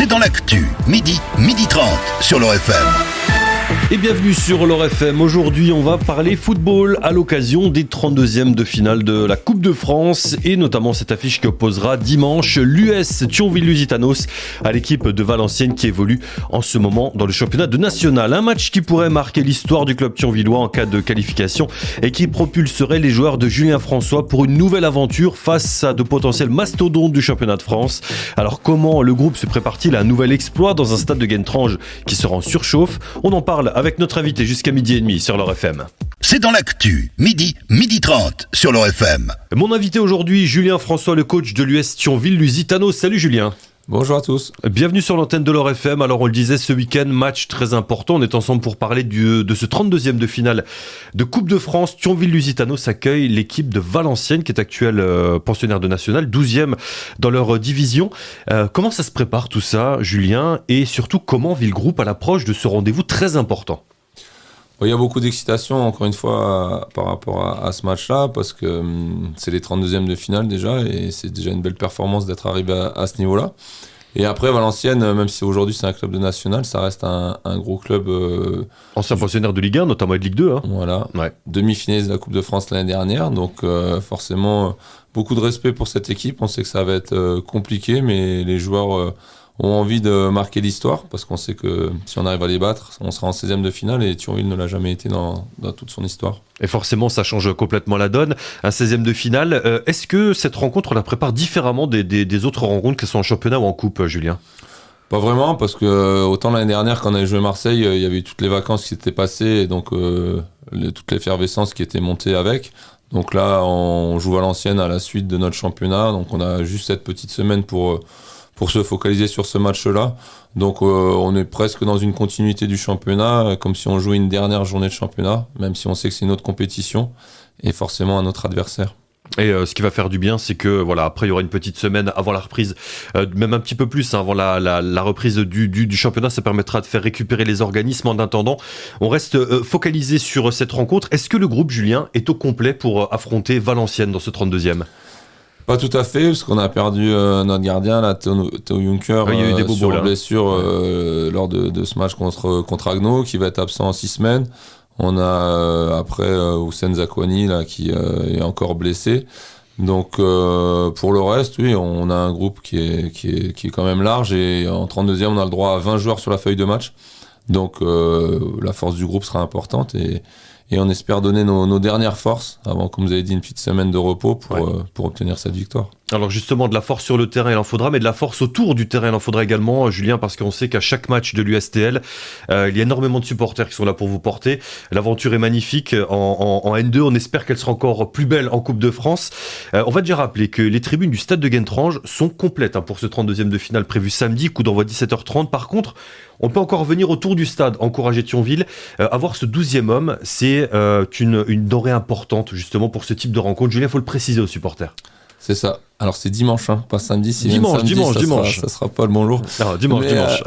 c'est dans l'actu. Midi 30 sur l'Or FM. Et bienvenue sur l'Or FM. Aujourd'hui, on va parler football à l'occasion des 32e de finale de la Coupe de France et notamment cette affiche qui opposera dimanche l'US Thionville-Lusitanos à l'équipe de Valenciennes qui évolue en ce moment dans le championnat de national. Un match qui pourrait marquer l'histoire du club thionvillois en cas de qualification et qui propulserait les joueurs de Julien François pour une nouvelle aventure face à de potentiels mastodontes du championnat de France. Alors comment le groupe se prépare-t-il à un nouvel exploit dans un stade de Guentrange qui sera en surchauffe? On en parle avec notre invité jusqu'à 12h30 sur l'Or FM. C'est dans l'actu, midi 30 sur l'Or FM. Mon invité aujourd'hui, Julien François, le coach de l'US Thionville-Lusitanos. Salut Julien. Bonjour à tous. Bienvenue sur l'antenne de l'Or FM. Alors on le disait, ce week-end, match très important. On est ensemble pour parler de ce 32e de finale de Coupe de France. Thionville-Lusitanos accueille l'équipe de Valenciennes qui est actuelle pensionnaire de national, 12e dans leur division. Comment ça se prépare tout ça, Julien? Et surtout, comment vit le groupe à l'approche de ce rendez-vous très important? Il y a beaucoup d'excitation, encore une fois, par rapport à ce match-là, parce que c'est les 32e de finale déjà, et c'est déjà une belle performance d'être arrivé à ce niveau-là. Et après, Valenciennes, même si aujourd'hui c'est un club de national, ça reste un gros club... ancien pensionnaire de Ligue 1, notamment de Ligue 2. Hein. Voilà, ouais. Demi-finaliste de la Coupe de France l'année dernière, donc forcément, beaucoup de respect pour cette équipe. On sait que ça va être compliqué, mais les joueurs... ont envie de marquer l'histoire, parce qu'on sait que si on arrive à les battre, on sera en 16e de finale, et Thionville ne l'a jamais été dans toute son histoire. Et forcément, ça change complètement la donne. Un 16e de finale. Est-ce que cette rencontre, on la prépare différemment des autres rencontres, qu'elles soient en championnat ou en coupe, Julien? Pas vraiment, parce que autant l'année dernière, quand on avait joué Marseille, il y avait eu toutes les vacances qui s'étaient passées, et donc toute l'effervescence qui était montée avec. Donc là, on joue Valenciennes à la suite de notre championnat, donc on a juste cette petite semaine pour se focaliser sur ce match-là. Donc on est presque dans une continuité du championnat, comme si on jouait une dernière journée de championnat, même si on sait que c'est une autre compétition, et forcément un autre adversaire. Et ce qui va faire du bien, c'est que voilà, après il y aura une petite semaine avant la reprise, même un petit peu plus, avant la reprise du championnat, ça permettra de faire récupérer les organismes. En attendant, on reste focalisé sur cette rencontre. Est-ce que le groupe, Julien, est au complet pour affronter Valenciennes dans ce 32e? Pas tout à fait, parce qu'on a perdu notre gardien, là, Théo Juncker, il y a eu des bobos, sur blessure lors de ce match contre Agno, qui va être absent en 6 semaines. On a après Houssen Zakwani là, qui est encore blessé. Donc pour le reste, oui, on a un groupe qui est quand même large, et en 32e, on a le droit à 20 joueurs sur la feuille de match. Donc la force du groupe sera importante, et on espère donner nos dernières forces avant, comme vous avez dit, une petite semaine de repos pour obtenir cette victoire. Alors justement, de la force sur le terrain, il en faudra, mais de la force autour du terrain, il en faudra également, Julien, parce qu'on sait qu'à chaque match de l'USTL, il y a énormément de supporters qui sont là pour vous porter. L'aventure est magnifique en N2, on espère qu'elle sera encore plus belle en Coupe de France. On va déjà rappeler que les tribunes du stade de Guentrange sont complètes pour ce 32e de finale prévu samedi, coup d'envoi 17h30. Par contre, on peut encore venir autour du stade, encourager Thionville. Avoir ce 12e homme, c'est une denrée importante justement pour ce type de rencontre. Julien, il faut le préciser aux supporters. C'est ça. Alors c'est dimanche, pas samedi. Si dimanche. Ça sera pas le bon jour. Alors, dimanche.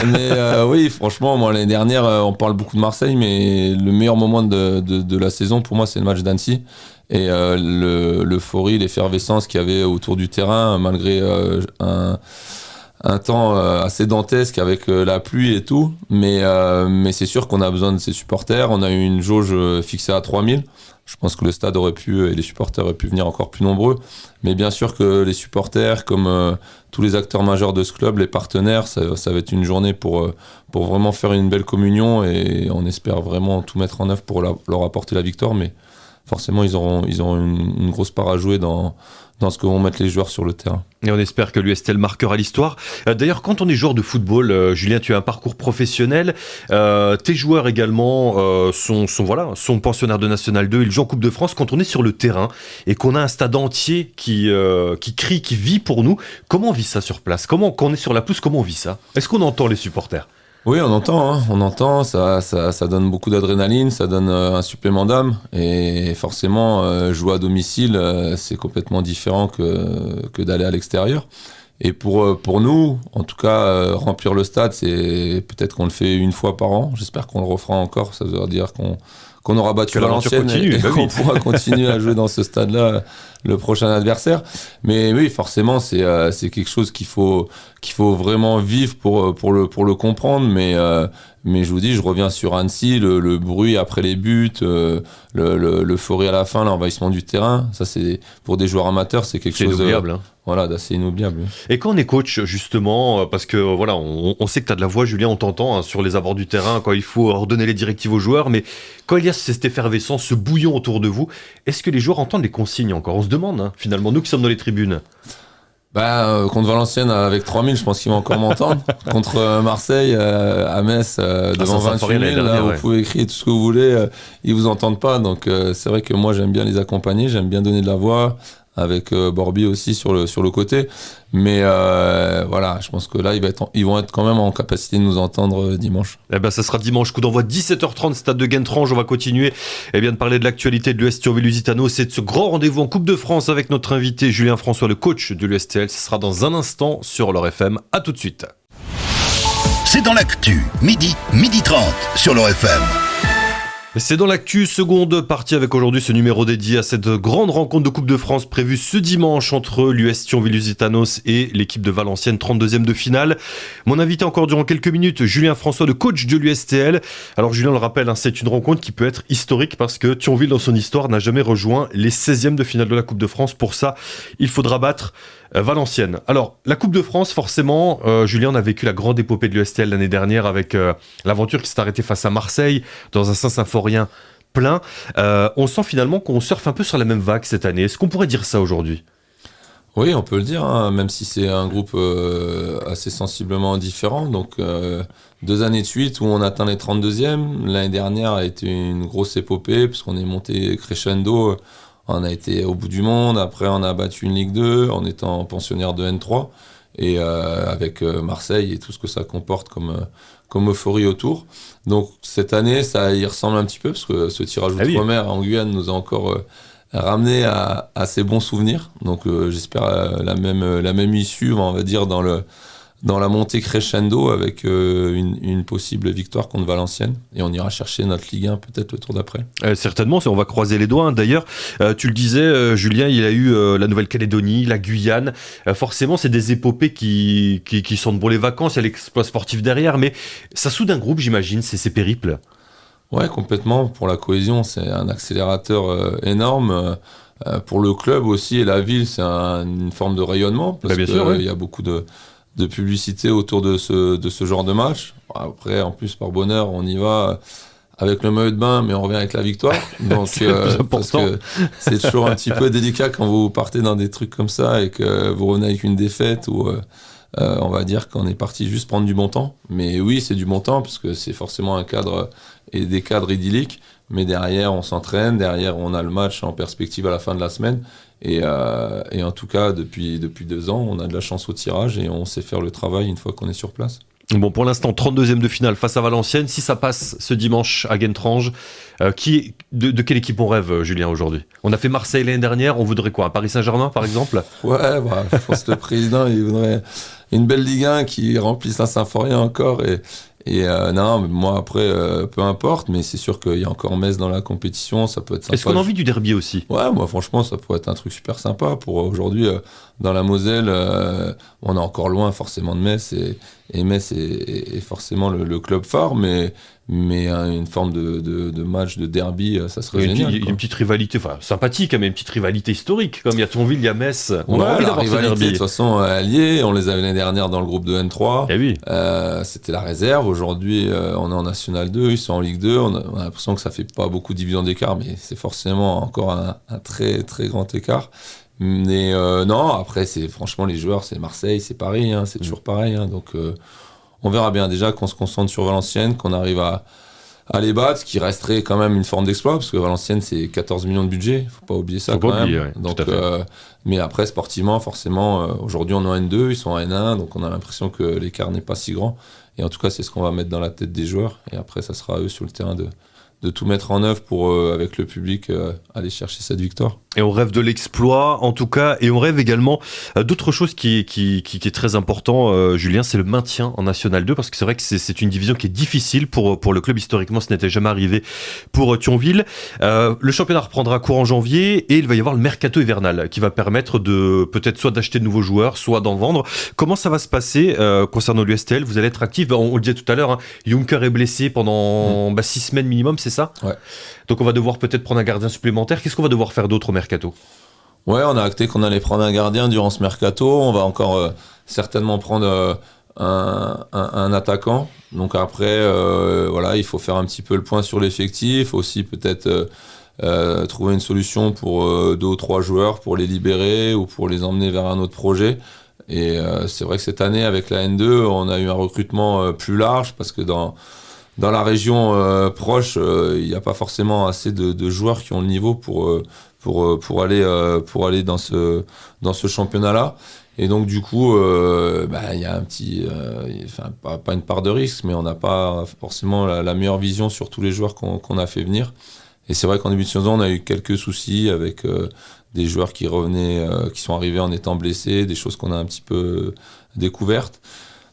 Mais oui, franchement, moi l'année dernière, on parle beaucoup de Marseille, mais le meilleur moment de la saison pour moi, c'est le match d'Annecy. Et l'euphorie, l'effervescence qu'il y avait autour du terrain, malgré un temps assez dantesque avec la pluie et tout. Mais c'est sûr qu'on a besoin de ces supporters. On a eu une jauge fixée à 3000. Je pense que le stade aurait pu, et les supporters auraient pu venir encore plus nombreux. Mais bien sûr que les supporters, comme tous les acteurs majeurs de ce club, les partenaires, ça va être une journée pour vraiment faire une belle communion, et on espère vraiment tout mettre en œuvre pour leur apporter la victoire. Mais forcément, ils auront une grosse part à jouer dans ce que vont mettre les joueurs sur le terrain. Et on espère que l'USTL marquera l'histoire. D'ailleurs, quand on est joueur de football, Julien, tu as un parcours professionnel. Tes joueurs également sont pensionnaires de National 2. Ils jouent en Coupe de France. Quand on est sur le terrain et qu'on a un stade entier qui crie, qui vit pour nous, comment on vit ça sur place? Quand on est sur la pelouse, comment on vit ça? Est-ce qu'on entend les supporters? Oui, on entend, ça donne beaucoup d'adrénaline, ça donne un supplément d'âme, et forcément, jouer à domicile, c'est complètement différent que d'aller à l'extérieur. Et pour nous, en tout cas, remplir le stade, c'est peut-être qu'on le fait une fois par an, j'espère qu'on le refera encore, ça veut dire qu'on aura battu Valenciennes et qu'on pourra continuer à jouer dans ce stade-là le prochain adversaire. Mais oui, forcément, c'est quelque chose qu'il faut qu'il faut vraiment vivre pour le comprendre, mais je vous dis, je reviens sur Annecy, le bruit après les buts, l'euphorie à la fin, l'envahissement du terrain, ça c'est pour des joueurs amateurs, c'est quelque chose inoubliable. Voilà, d'assez inoubliable. Et quand on est coach, justement, parce que voilà, on sait que tu as de la voix, Julien, on t'entend sur les abords du terrain, quand il faut redonner les directives aux joueurs, mais quand il y a cette effervescence, ce bouillon autour de vous, est-ce que les joueurs entendent les consignes encore ? On se demande, finalement, nous qui sommes dans les tribunes. Contre Valenciennes, avec 3000, je pense qu'ils vont encore m'entendre. Contre Marseille, à Metz, devant 28 000, là, vous pouvez crier tout ce que vous voulez, ils vous entendent pas. Donc c'est vrai que moi, j'aime bien les accompagner, j'aime bien donner de la voix, avec Borby aussi sur le côté. Mais voilà, je pense que là, ils vont être quand même en capacité de nous entendre dimanche. Ça sera dimanche, coup d'envoi 17h30, stade de Guentrange. On va continuer de parler de l'actualité de l'US Thionville-Lusitano. C'est de ce grand rendez-vous en Coupe de France avec notre invité Julien François, le coach de l'USTL. Ce sera dans un instant sur l'Or FM. À tout de suite. C'est dans l'actu, midi 30 sur l'Or FM. C'est dans l'actu, seconde partie avec aujourd'hui ce numéro dédié à cette grande rencontre de Coupe de France prévue ce dimanche entre l'US Thionville-Lusitanos et l'équipe de Valenciennes, 32e de finale. Mon invité encore durant quelques minutes, Julien François, le coach de l'USTL. Alors Julien le rappelle, c'est une rencontre qui peut être historique parce que Thionville dans son histoire n'a jamais rejoint les 16e de finale de la Coupe de France. Pour ça, il faudra battre Valenciennes. Alors, la Coupe de France, forcément, Julien, on a vécu la grande épopée de l'USTL l'année dernière avec l'aventure qui s'est arrêtée face à Marseille, dans un Saint-Symphorien plein. On sent finalement qu'on surfe un peu sur la même vague cette année. Est-ce qu'on pourrait dire ça aujourd'hui ? Oui, on peut le dire, même si c'est un groupe assez sensiblement différent. Donc, 2 années de suite où on atteint les 32e. L'année dernière a été une grosse épopée, parce qu'on est monté crescendo. On a été au bout du monde, après on a battu une Ligue 2 en étant pensionnaire de N3 et avec Marseille et tout ce que ça comporte comme euphorie autour. Donc cette année, ça y ressemble un petit peu parce que ce tirage outre-mer en Guyane nous a encore ramené à ces bons souvenirs. Donc j'espère la même issue, on va dire, dans la montée crescendo avec une possible victoire contre Valenciennes. Et on ira chercher notre Ligue 1 peut-être le tour d'après. Certainement, on va croiser les doigts. D'ailleurs, tu le disais, Julien, il y a eu la Nouvelle-Calédonie, la Guyane. Forcément, c'est des épopées qui sentent bon les vacances, il y a l'exploit sportif derrière, mais ça soude un groupe, j'imagine, ces périples. Ouais, complètement. Pour la cohésion, c'est un accélérateur énorme. Pour le club aussi et la ville, c'est une forme de rayonnement. Parce qu'il y a beaucoup de publicité autour de ce genre de match. Après, en plus, par bonheur, on y va avec le maillot de bain, mais on revient avec la victoire. Donc, parce que c'est toujours un petit peu délicat quand vous partez dans des trucs comme ça et que vous revenez avec une défaite ou on va dire qu'on est parti juste prendre du bon temps. Mais oui, c'est du bon temps parce que c'est forcément un cadre et des cadres idylliques. Mais derrière, on s'entraîne, derrière, on a le match en perspective à la fin de la semaine. Et en tout cas, depuis 2 ans, on a de la chance au tirage et on sait faire le travail une fois qu'on est sur place. Bon, pour l'instant, 32e de finale face à Valenciennes. Si ça passe ce dimanche à Guentrange, de quelle équipe on rêve, Julien, aujourd'hui ? On a fait Marseille l'année dernière, on voudrait quoi ? Un Paris Saint-Germain, par exemple ? Ouais, je pense que le président, il voudrait une belle Ligue 1 qui remplisse un Symphorien encore. Non, mais moi après, peu importe, mais c'est sûr qu'il y a encore Metz dans la compétition, ça peut être sympa. Est-ce qu'on a envie du derby aussi ? Ouais, moi franchement, ça pourrait être un truc super sympa. Pour aujourd'hui, dans la Moselle, on est encore loin forcément de Metz, et Metz est forcément le club phare, mais une forme de match, de derby, ça serait génial. Il y a une petite rivalité, sympathique, mais une petite rivalité historique, comme il y a Thionville, il y a Metz. On a envie d'avoir ce derby. De toute façon, alliés, on les avait l'année dernière dans le groupe de N3. Eh oui. C'était la réserve. Aujourd'hui, on est en National 2, ils sont en Ligue 2. On a l'impression que ça fait pas beaucoup de divisions d'écart, mais c'est forcément encore un très très grand écart. Mais non, après, franchement, les joueurs, c'est Marseille, c'est Paris, c'est toujours pareil. Donc, on verra bien déjà qu'on se concentre sur Valenciennes, qu'on arrive à les battre, ce qui resterait quand même une forme d'exploit, parce que Valenciennes, c'est 14 millions de budget, il ne faut pas oublier ça quand même. Ouais, donc, mais après, sportivement, forcément, aujourd'hui, on est en N2, ils sont en N1, donc on a l'impression que l'écart n'est pas si grand. Et en tout cas, c'est ce qu'on va mettre dans la tête des joueurs. Et après, ça sera à eux sur le terrain de tout mettre en œuvre pour, avec le public, aller chercher cette victoire. Et on rêve de l'exploit, en tout cas, et on rêve également d'autre chose qui est très important, Julien, c'est le maintien en National 2, parce que c'est vrai que c'est une division qui est difficile pour le club. Historiquement, ce n'était jamais arrivé pour Thionville. Le championnat reprendra cours en janvier, et il va y avoir le mercato hivernal, qui va permettre de peut-être soit d'acheter de nouveaux joueurs, soit d'en vendre. Comment ça va se passer concernant l'USTL? Vous allez être actif, on le disait tout à l'heure, hein, Juncker est blessé pendant 6 semaines minimum, c'est ça? Ouais. Donc on va devoir peut-être prendre un gardien supplémentaire. Qu'est-ce qu'on va devoir faire d'autre au mercato? Ouais, on a acté qu'on allait prendre un gardien durant ce mercato. On va encore certainement prendre un attaquant. Donc après, voilà, il faut faire un petit peu le point sur l'effectif. Aussi peut-être trouver une solution pour 2 ou 3 joueurs pour les libérer ou pour les emmener vers un autre projet. Et c'est vrai que cette année, avec la N2, on a eu un recrutement plus large parce que dans la région proche, il n'y a pas forcément assez de joueurs qui ont le niveau pour aller dans ce championnat-là. Et donc du coup, il y a un petit, pas une part de risque, mais on n'a pas forcément la meilleure vision sur tous les joueurs qu'on a fait venir. Et c'est vrai qu'en début de saison, on a eu quelques soucis avec des joueurs qui revenaient, qui sont arrivés en étant blessés, des choses qu'on a un petit peu découvertes.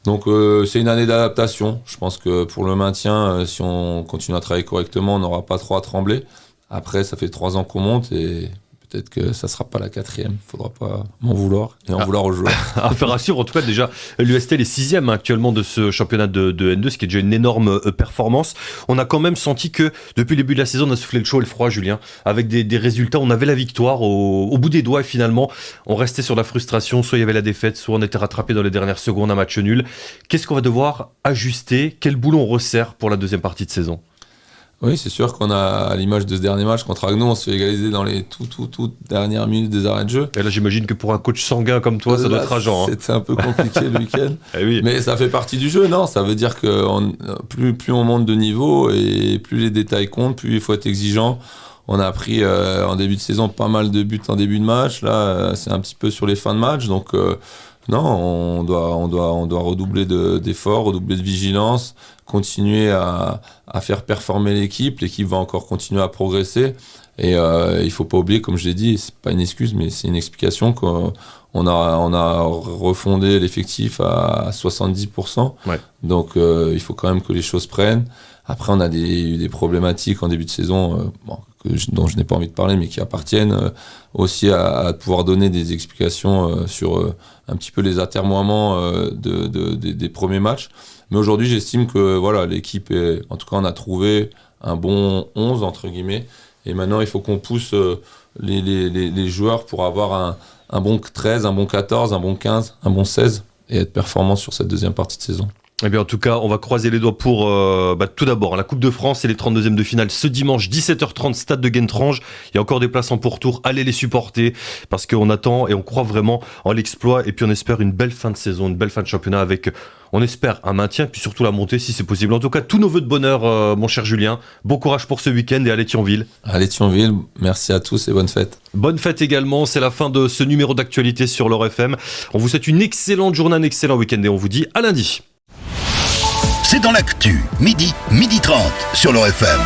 Donc c'est une année d'adaptation. Je pense que pour le maintien, si on continue à travailler correctement, on n'aura pas trop à trembler. Après, ça fait 3 ans qu'on monte et peut-être que ça ne sera pas la 4e. Il ne faudra pas m'en vouloir et en vouloir aux joueurs. Affaire à suivre. En tout cas, déjà, l'USTL est 6e actuellement de ce championnat de N2, ce qui est déjà une énorme performance. On a quand même senti que depuis le début de la saison, on a soufflé le chaud et le froid, Julien. Avec des résultats, on avait la victoire au bout des doigts et finalement, on restait sur la frustration. Soit il y avait la défaite, soit on était rattrapé dans les dernières secondes, un match nul. Qu'est-ce qu'on va devoir ajuster? Quel boulot on resserre pour la deuxième partie de saison? Oui, c'est sûr qu'on a, à l'image de ce dernier match contre Agnon, on se fait égaliser dans les toutes dernières minutes des arrêts de jeu. Et là, j'imagine que pour un coach sanguin comme toi, ça doit être rageant. C'était un peu compliqué le week-end. Oui. Mais ça fait partie du jeu, non? Ça veut dire que plus on monte de niveau et plus les détails comptent, plus il faut être exigeant. On a pris en début de saison pas mal de buts en début de match. Là, c'est un petit peu sur les fins de match. Donc, non, on doit redoubler d'efforts, redoubler de vigilance, continuer à faire performer l'équipe. L'équipe va encore continuer à progresser. Et il faut pas oublier, comme je l'ai dit, c'est pas une excuse, mais c'est une explication qu'on a refondé l'effectif à 70%. Ouais. Donc il faut quand même que les choses prennent. Après, on a eu des problématiques en début de saison, dont je n'ai pas envie de parler, mais qui appartiennent aussi à pouvoir donner des explications sur un petit peu les atermoiements des premiers matchs. Mais aujourd'hui, j'estime que voilà, l'équipe en tout cas, on a trouvé un bon 11 entre guillemets. Et maintenant, il faut qu'on pousse les joueurs pour avoir un bon 13, un bon 14, un bon 15, un bon 16 et être performant sur cette deuxième partie de saison. Eh bien, en tout cas, on va croiser les doigts pour tout d'abord la Coupe de France et les 32e de finale ce dimanche 17h30 stade de Guentrange. Il y a encore des places en pourtour, allez les supporter parce qu'on attend et on croit vraiment en l'exploit et puis on espère une belle fin de saison, une belle fin de championnat avec, on espère un maintien puis surtout la montée si c'est possible. En tout cas, tous nos vœux de bonheur, mon cher Julien. Bon courage pour ce week-end et allez Thionville. Allez Thionville, merci à tous et bonne fête. Bonne fête également, c'est la fin de ce numéro d'actualité sur l'Or FM. On vous souhaite une excellente journée, un excellent week-end et on vous dit à lundi. C'est dans l'actu, midi 30 sur l'OR FM.